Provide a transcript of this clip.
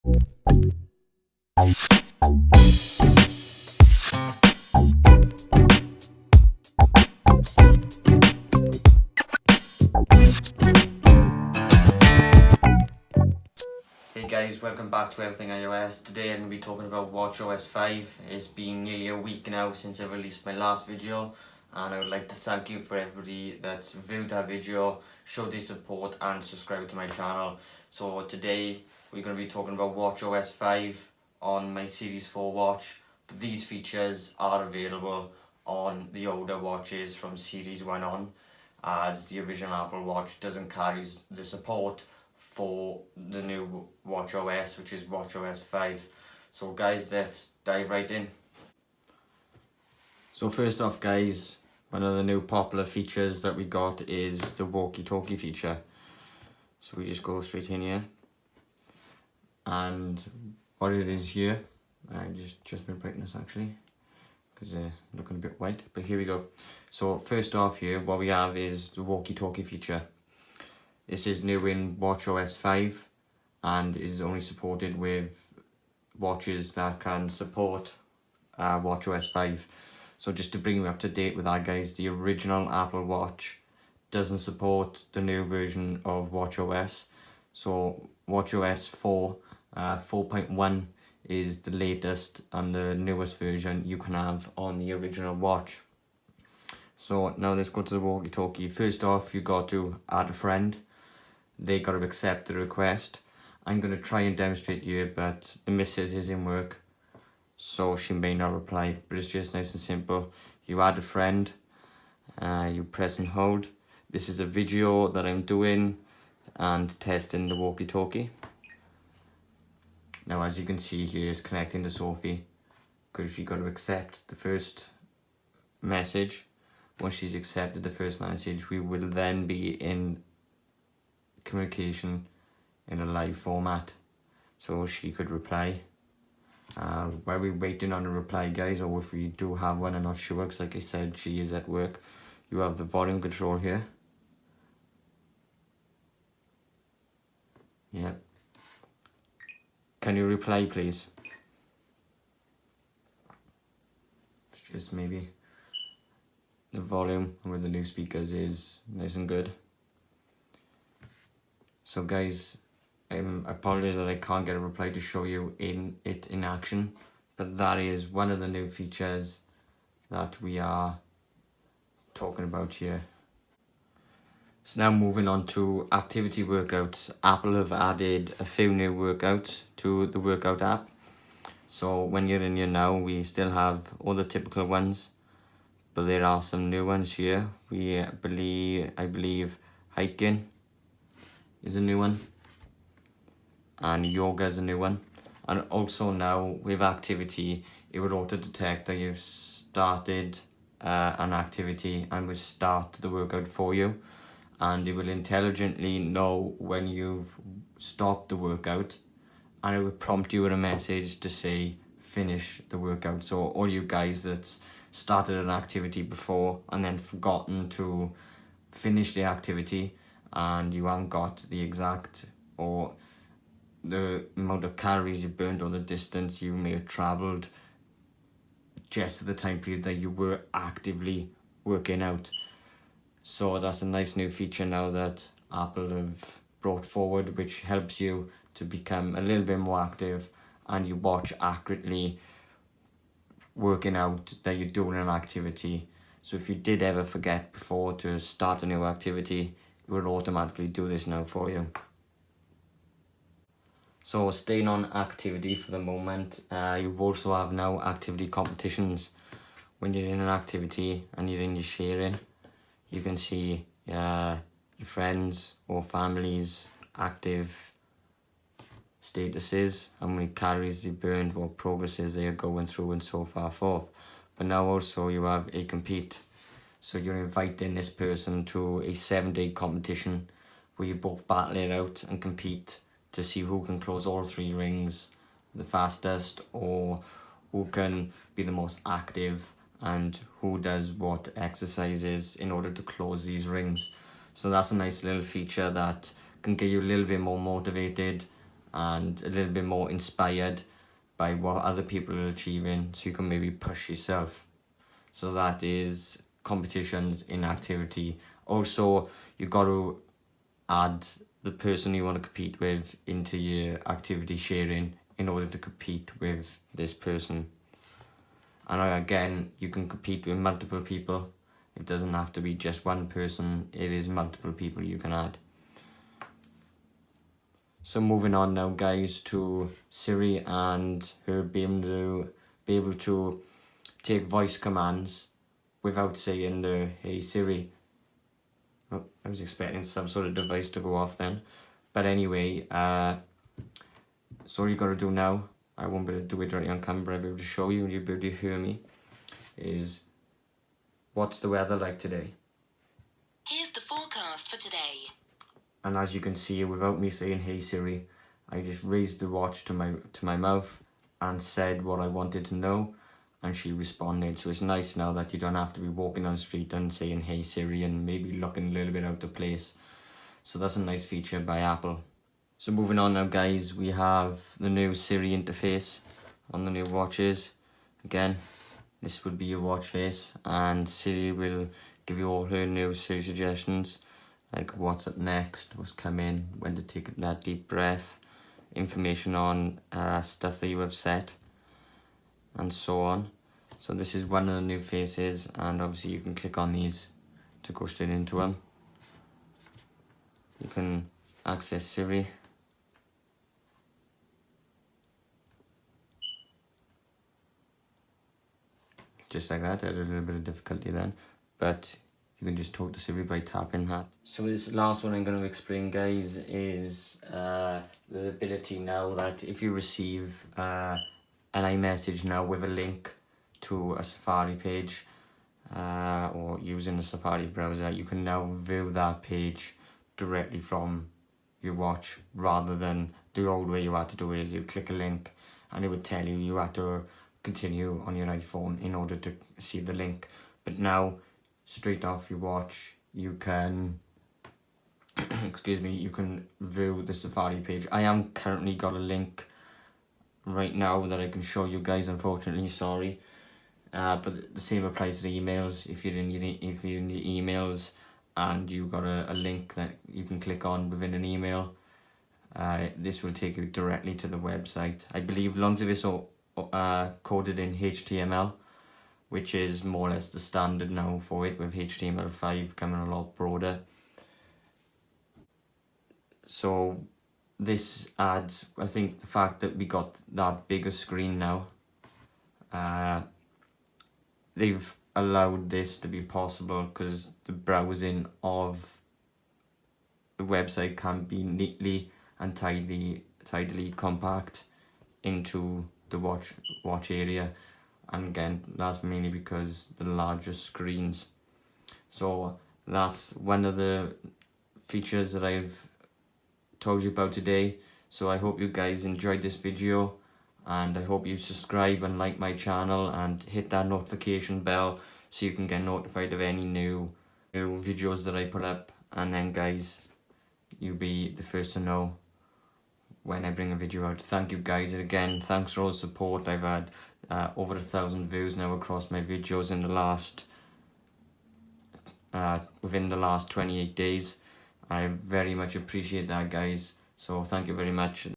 Hey guys, welcome back to Everything iOS. Today I'm going to be talking about WatchOS 5. It's been nearly a week now since I released my last video, and I would like to thank you for everybody that's viewed that video, showed their support and subscribed to my channel. So today we're going to be talking about WatchOS 5 on my Series 4 watch. But these features are available on the older watches from Series 1 on, as the original Apple Watch doesn't carry the support for the new WatchOS, which is WatchOS 5. So guys, let's dive right in. So first off guys, one of the new popular features that we got is the Walkie Talkie feature. So we just go straight in here, and what it is here, I just my brightness actually, because looking a bit white, but here we go. So first off here, what we have is the Walkie Talkie feature. This is new in WatchOS 5 and is only supported with watches that can support WatchOS 5. So just to bring you up to date with that guys, the original Apple Watch doesn't support the new version of WatchOS. So WatchOS 4, 4.1 is the latest and the newest version you can have on the original watch. So now let's go to the Walkie Talkie. First off, you got to add a friend. They got to accept the request. I'm going to try and demonstrate here, but the missus is in work, so she may not reply, but it's just nice and simple. You add a friend, you press and hold. This is a video that I'm doing and testing the Walkie Talkie. Now as you can see here, it's connecting to Sophie, because she got to accept the first message. Once she's accepted the first message, we will then be in communication in a live format, so she could reply. While we're waiting on a reply guys, or if we do have one, I'm not sure, because like I said, she is at work. You have the volume control here. Yep. Can you reply please? It's just maybe the volume with the new speakers is nice and good. So guys, I apologize that I can't get a reply to show you it in action, but that is one of the new features that we are talking about here. So now moving on to activity workouts. Apple have added a few new workouts to the workout app. So when you're in here now, we still have all the typical ones, but there are some new ones here. I believe hiking is a new one, and yoga is a new one. And also now with activity, it will auto detect that you've started an activity and will start the workout for you, and it will intelligently know when you've stopped the workout, and it will prompt you with a message to say finish the workout. So all you guys that's started an activity before and then forgotten to finish the activity, and you haven't got the exact or the amount of calories you burned or the distance you may have travelled just the time period that you were actively working out. So that's a nice new feature now that Apple have brought forward, which helps you to become a little bit more active, and you watch accurately working out that you're doing an activity. So if you did ever forget before to start a new activity, it will automatically do this now for you. So staying on activity for the moment, you also have now activity competitions. When you're in an activity and you're in your sharing, you can see your friends or family's active statuses, how many calories they burned, what progresses they are going through, and so far forth. But now also you have a compete. So you're inviting this person to a 7-day competition where you both battle it out and compete to see who can close all 3 rings the fastest, or who can be the most active and who does what exercises in order to close these rings. So that's a nice little feature that can get you a little bit more motivated and a little bit more inspired by what other people are achieving, so you can maybe push yourself. So that is competitions in activity. Also, you got to add the person you want to compete with into your activity sharing in order to compete with this person. And again, you can compete with multiple people. It doesn't have to be just one person, it is multiple people you can add. So moving on now, guys, to Siri and her being able to take voice commands without saying the "Hey Siri." Oh, I was expecting some sort of device to go off then. But anyway, so all you got to do now, I won't be able to do it right on camera, I'll be able to show you and you'll be able to hear me, is what's the weather like today? Here's the forecast for today. And as you can see, without me saying "Hey Siri," I just raised the watch to my mouth and said what I wanted to know, and she responded. So it's nice now that you don't have to be walking on the street and saying "Hey Siri" and maybe looking a little bit out of place. So that's a nice feature by Apple. So moving on now, guys, we have the new Siri interface on the new watches. Again, this would be your watch face, and Siri will give you all her new Siri suggestions, like what's up next, what's coming, when to take that deep breath, information on stuff that you have set, and so on. So this is one of the new faces, and obviously you can click on these to go straight into them. You can access Siri. Just like that. I had a little bit of difficulty then, but you can just talk to Siri by tapping that. So this last one I'm going to explain, guys, is the ability now that if you receive an iMessage now with a link to a Safari page, or using the Safari browser, you can now view that page directly from your watch, rather than the old way you had to do it is you click a link and it would tell you had to continue on your iPhone in order to see the link. But now, straight off your watch, you can excuse me, you can view the Safari page. I am currently got a link right now that I can show you guys, unfortunately, sorry. But the same applies to the emails. If you're in the emails and you got a link that you can click on within an email, this will take you directly to the website. I believe long as it's coded in HTML, which is more or less the standard now for it, with HTML5 coming a lot broader. So this adds, I think, the fact that we got that bigger screen now. They've allowed this to be possible because the browsing of the website can be neatly and tidily compact into the watch area, and again, that's mainly because the larger screens. So that's one of the features that I've told you about today. So I hope you guys enjoyed this video, and I hope you subscribe and like my channel and hit that notification bell so you can get notified of any new videos that I put up. And then, guys, you'll be the first to know when I bring a video out. Thank you, guys, and again, thanks for all the support. I've had over 1,000 views now across my videos in the last within the last 28 days. I very much appreciate that, guys, so thank you very much.